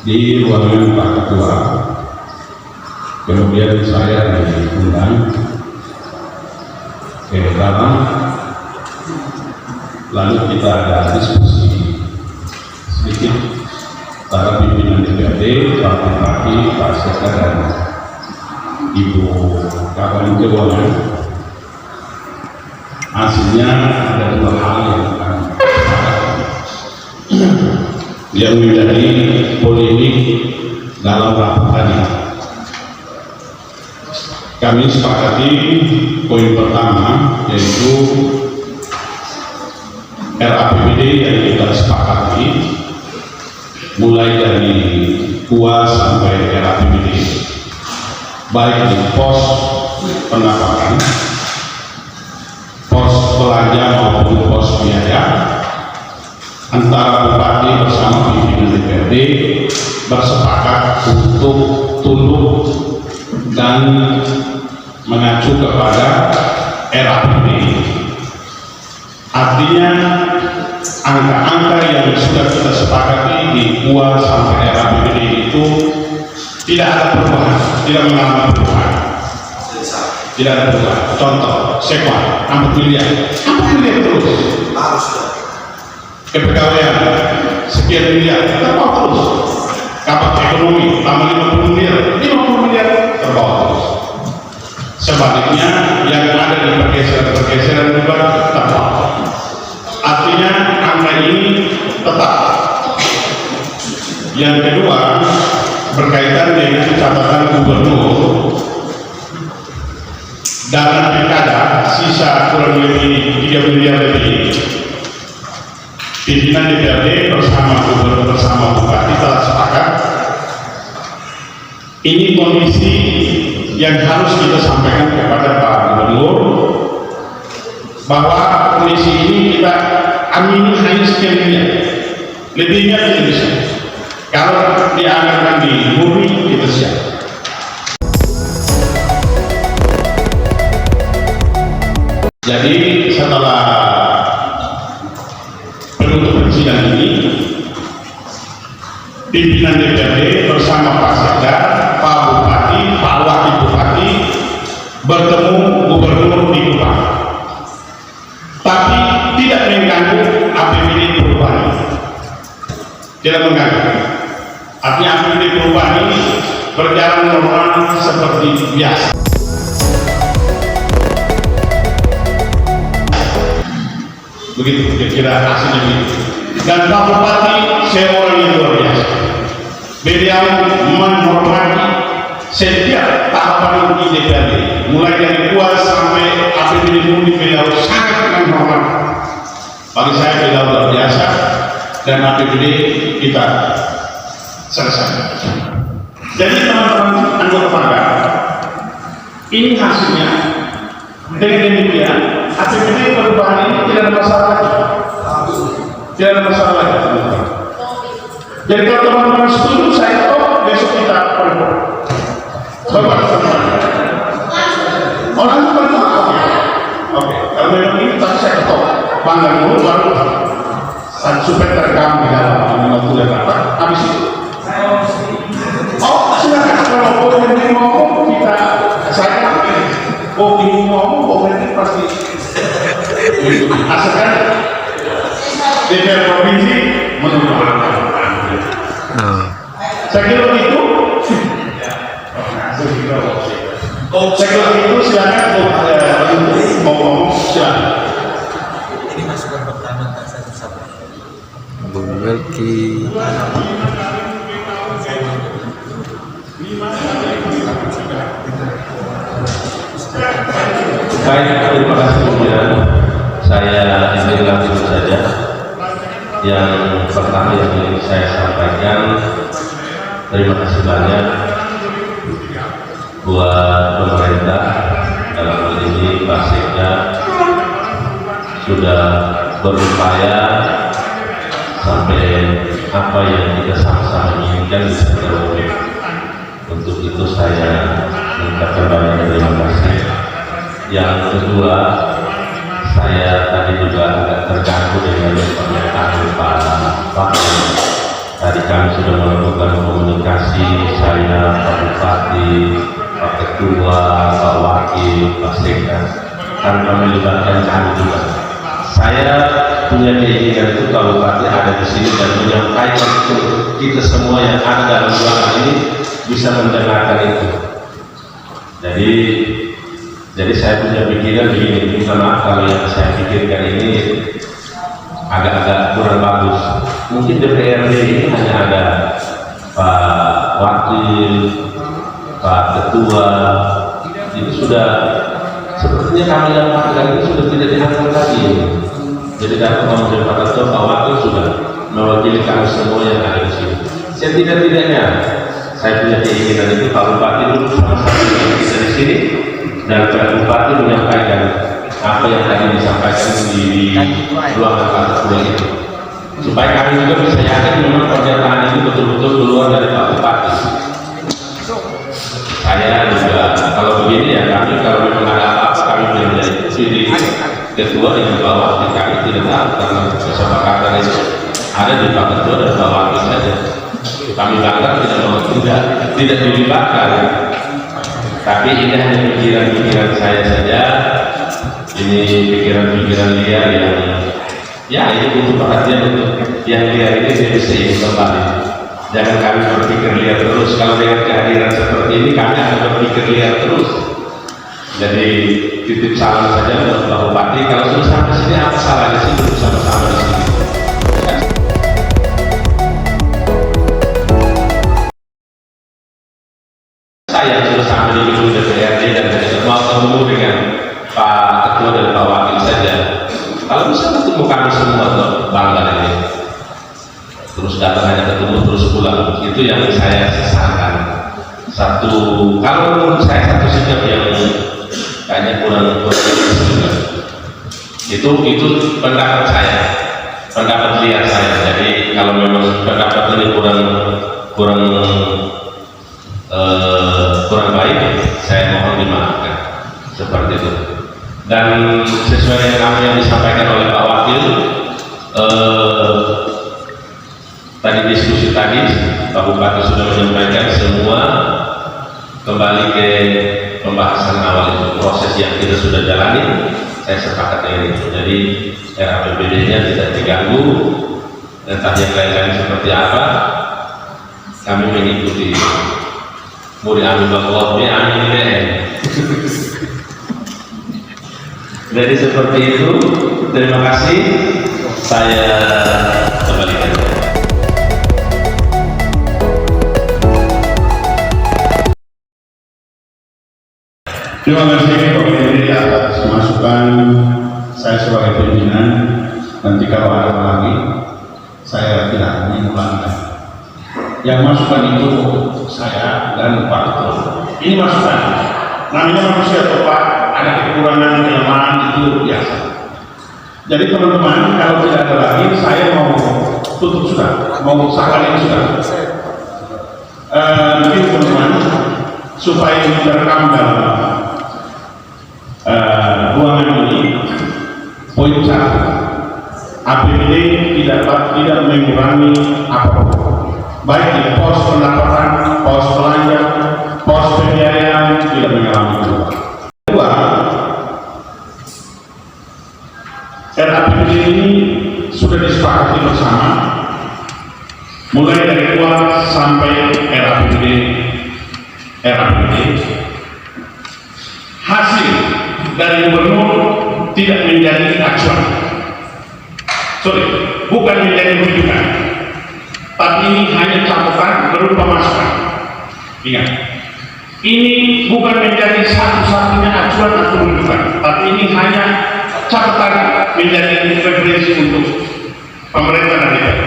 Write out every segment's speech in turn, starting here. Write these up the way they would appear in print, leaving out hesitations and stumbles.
di ruangan Pak Ketua. Kemudian saya diundang ke dalam, lalu kita ada diskusi sedikit para pimpinan DPRD, Pak Bupati, Pak Sekda, dan Ibu Kawan Keuangan. Hasilnya ada dua hal yang menjadi polemik dalam rapat tadi. Kami sepakati poin pertama, yaitu RAPBD yang kita sepakati mulai dari KUA sampai RAPBD, baik di pos pendapatan, pos belanja maupun pos biaya, antara Bupati bersama pimpinan DPRD bersepakat untuk tunduk dan mengacu kepada RAPBD. Artinya angka-angka yang sudah kita sepakati di KUA sampai RAPBD itu tidak ada perubahan, tidak mengalami perubahan, tidak ada perubahan. Contoh, sekwa 4 miliar terus. Kepegawaian sekian miliar terbawa terus. Kapak ekonomi tambah 50 miliar terbawa terus. Sebaliknya yang ada di pergeseran juga terbawa. Artinya angka ini tetap. Yang kedua, berkaitan dengan catatan gubernur, dana pilkada sisa kurang lebih 3 miliar lebih. Pimpinan DPRD bersama gubernur bersama bupati telah sepakat. Ini kondisi yang harus kita sampaikan kepada Pak Gubernur, bahwa kondisi ini kita amini hanya sekian miliar, lebihnya tidak bisa. Kalau dianggarkan di murni, kita siap. Jadi setelah penutupan sidang ini, pimpinan DPRD bersama Pak Sekda, Pak Bupati, Pak Wakil Bupati bertemu gubernur di Kupang, tapi tidak mengganggu APBD perubahan, tidak mengganggu. Artinya APBD perubahan ini berjalan normal seperti biasa. Begitu kira-kira hasilnya begitu. Dan Pak Bupati seorang yang luar biasa. Beliau menghormati setiap tahapan di DPRD, mulai dari KUA sampai APBD murni, beliau sangat menghormati. Bagi saya beliau luar biasa, dan APBD kita selesai. Jadi teman-teman anggota Pangga, ini hasilnya. Dengan demikian, APBD perubahan ini tidak ada masalah lagi. Tidak ada masalah lagi. Jadi kalau teman-teman setuju, saya tahu besok kita perlu. Orang perlu. Oke, kalau memang ini tapi saya tahu. Bangga dulu baru supaya terekam di dalam waktu dan apa. Habis itu. Oh, silakan kalau boleh ngomong kita saya ini ngomong ini pasti asalkan DPR provinsi menurut saya kira begitu. Saya kira begitu, silakan mau ngomong silakan. Ini masukan pertama kan satu-satu. Bung Melki. Baik, terima kasih kemudian saya izinkan itu saja. Yang pertama yang ingin saya sampaikan, terima kasih banyak buat pemerintah, dalam hal ini Pak Sekda sudah berupaya sampai apa yang kita sama-sama inginkan bisa terwujud. Untuk itu saya mengucapkan banyak terima kasih. Yang kedua, saya tadi juga agak terganggu dengan pernyataan Pak tadi kami sudah melakukan komunikasi, saya, Pak Bupati, Pak Ketua, Pak Wakil, Pak Sekda, tanpa melibatkan kami juga. Saya punya keinginan itu Pak Bupati ada di sini dan menyampaikan itu kita semua yang ada dalam ruangan ini bisa mendengarkan itu. Jadi saya punya pikiran begini, minta maaf kalau yang saya pikirkan ini agak-agak kurang bagus. Mungkin DPRD ini hanya ada Pak Wakil, Pak Ketua, itu sudah sepertinya kami yang pakar itu sudah tidak diangkat lagi. Jadi dapat memanggil Pak Ketua, Pak Wakil sudah mewakili kami semua yang ada di sini. Setidak-tidaknya saya punya keinginan itu Pak Bupati dulu sama-sama dengan kita di sini dan Pak Bupati menyampaikan apa yang tadi disampaikan di ruangan Pak Ketua itu, supaya kami juga bisa yakin memang pernyataan itu betul-betul keluar dari Pak Bupati. Saya juga kalau begini ya, kami kalau memang ada apa-apa kami menjadi di Ketua dengan Pak Wakil, kami tidak tahu karena kesepakatan itu ada di Pak Ketua dan Pak Wakil saja. Kami bahkan tidak dilibatkan, tapi ini hanya pikiran-pikiran saya saja. Ini pikiran-pikiran liar yang ya itu butuh perhatian untuk yang liar ini dia bisa ingin kembali. Jangan kami berpikir liar terus. Kalau dengan kehadiran seperti ini kami akan berpikir liar terus. Jadi titip salam saja untuk Pak Bupati, kalau sudah sampai sini apa salahnya sih bersama-sama di sini. Saya sudah sampai di gedung DPRD dan tidak mau ketemu dengan Pak Ketua dan Pak Wakil saja. Kalau bisa ketemu kami semua tuh bangga ini. Terus datang hanya ketemu terus pulang. Itu yang saya sesalkan. Satu, kalau menurut saya satu sikap yang kayaknya kurang juga. Itu pendapat saya, pendapat lihat saya. Jadi kalau memang pendapat ini kurang baik, saya mohon dimaafkan seperti itu. Dan sesuai dengan apa yang disampaikan oleh Pak Wakil, tadi diskusi tadi Pak Bupati sudah menyampaikan semua kembali ke pembahasan awal itu, proses yang kita sudah jalani. Saya sepakat dengan itu. Jadi RAPBD-nya tidak diganggu, entah yang lain-lain seperti apa, kami mengikuti. Mau diambil Allah, diambil deh. Jadi seperti itu. Terima kasih. Saya kembalikan. Terima kasih Pak Menteri atas masukan saya sebagai pimpinan. Nanti kalau ada lagi, saya tidak mengulangi. Yang masukan itu saya dan Pak Ketua. Ini masukan. Namanya manusia atau Pak, ada kekurangan, kelemahan itu biasa. Jadi teman-teman, kalau tidak ada lagi, saya mau tutup sudah, mau sahkan ini sudah. Mungkin teman-teman supaya merekam dalam ruangan ini, poin 1, APBD tidak mengurangi apapun, baik di pos pendapatan, pos belanja, pos pembiayaan tidak mengalami perubahan. Kedua, RAPBD ini sudah disepakati bersama, mulai dari uang sampai RAPBD. Hasil dari gubernur tidak menjadi acuan, bukan menjadi rujukan, tapi ini hanya catatan berupa masukan. Ingat, ini bukan menjadi satu-satunya acuan atau rujukan, tapi ini hanya catatan menjadi referensi untuk pemerintah dan DPR.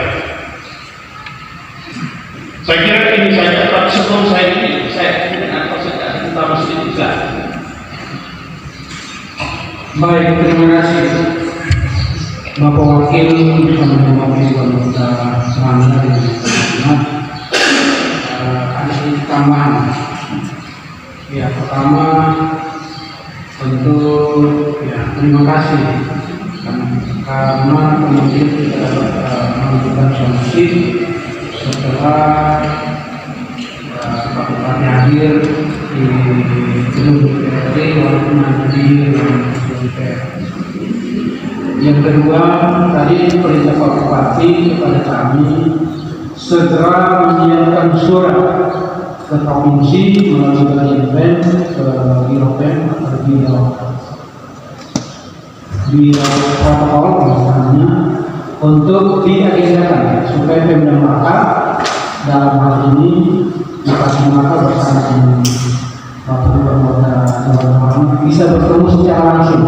Saya kira ini saja, tapi sebelum saya tidak presentasi utama sedikit. Baik, terima kasih Bapak Wakil bersama Bapak kita Serangga dengan teman-teman. Ada sedikit tambahan. Ya, pertama tentu ya terima kasih karena kemudian kita dapat menentukan solusi setelah Pak Bupati hadir di gedung DPRD walaupun nanti DPR. Yang kedua, tadi perintah Pak Bupati kepada kami segera menyiapkan surat ke provinsi melalui bagian BEM ke Biro BEM atau Biro protokol misalnya untuk diagendakan supaya Pemda Maka dalam hal ini Bupati Maka bersama dengan Bapak Kapolda Jawa Barat bisa bertemu secara langsung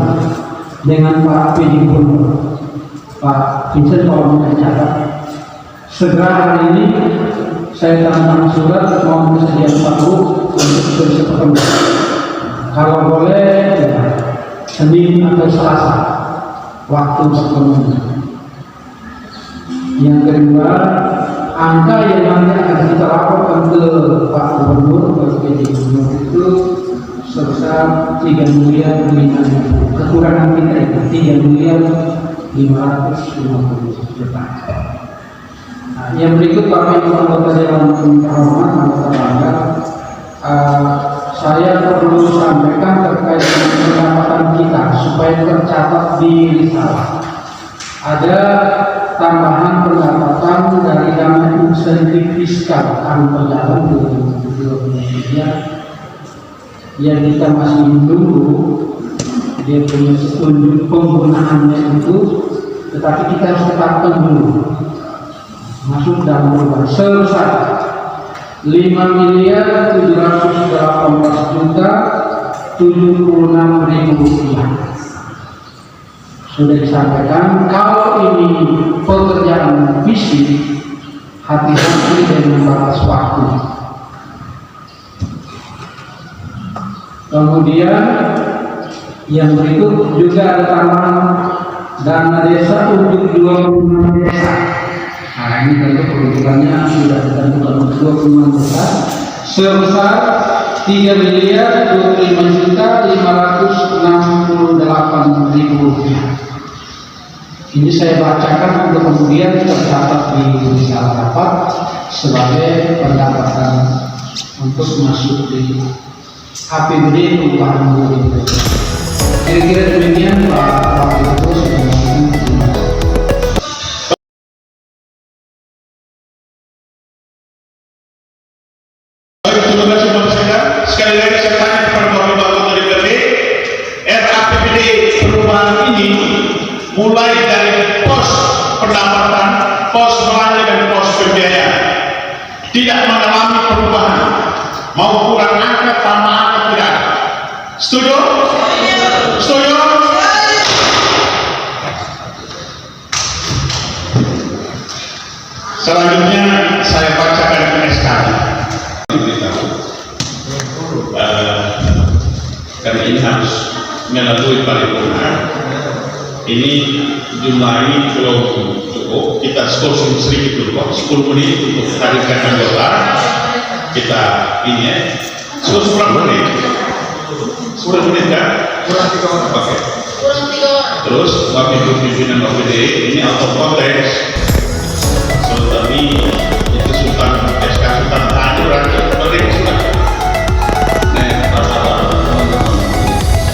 dengan Pak PJ Gubernur Pak Vincent kalau mencatat segera hari ini saya tanda surat mohon kesediaan Pak Bu untuk bisa bertemu. Kalau boleh ya, Senin atau Selasa waktu sebelumnya. Yang kedua, angka yang nanti akan kita laporkan ke Pak Gubernur ke PJ Gubernur itu sebesar 3 miliar 500. Kekurangan kita itu 3 miliar 550 juta. Nah, yang berikut Bapak Ibu anggota Dewan Terhormat anggota bangga, saya perlu sampaikan terkait dengan pendapatan kita supaya tercatat di risalah. Ada tambahan pendapatan dari dana insentif fiskal tahun berjalan 2023 yang kita masih menunggu dia punya petunjuk penggunaannya itu, tetapi kita harus tetapkan dulu masuk dalam perubahan sebesar 5 miliar 718 juta 76 ribu rupiah. Sudah disampaikan kalau ini pekerjaan fisik, hati-hati dengan batas waktu. Kemudian yang berikut juga ada tambahan dana desa untuk 26 desa. Nah ini tentu peruntukannya sudah ditentukan untuk 26 desa sebesar 3 miliar 25 juta 568 ribu rupiah. Ini saya bacakan untuk kemudian tercatat di risalah rapat sebagai pendapatan untuk masuk di APBD perubahan 2020. Kira-kira demikian Pak Wakil Ketua. Terima kasih Bapak Sekda. Sekali lagi saya tanya kepada Bapak Anggota DPRD, RAPBD perubahan ini mulai dari pos pendapatan, pos belanja dan pos pembiayaan tidak mengalami perubahan, mau kurang angka tambah angka tidak. Setuju? Setuju? Selanjutnya saya bacakan SK. Karena ini harus melalui paripurna. Ini jumlah ini belum cukup. Kita skor sedikit dulu, 10 menit untuk hadirkan anggota. Kita ini ya, skor 10 menit. 10 menit kan? Kurang 3 orang. Oke. Terus wakil pimpinan OPD ini out of konteks. So tadi itu Sultan SK Sultan Tanjung penting sudah.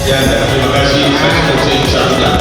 Ya, terima kasih. Saya selesai satu jam.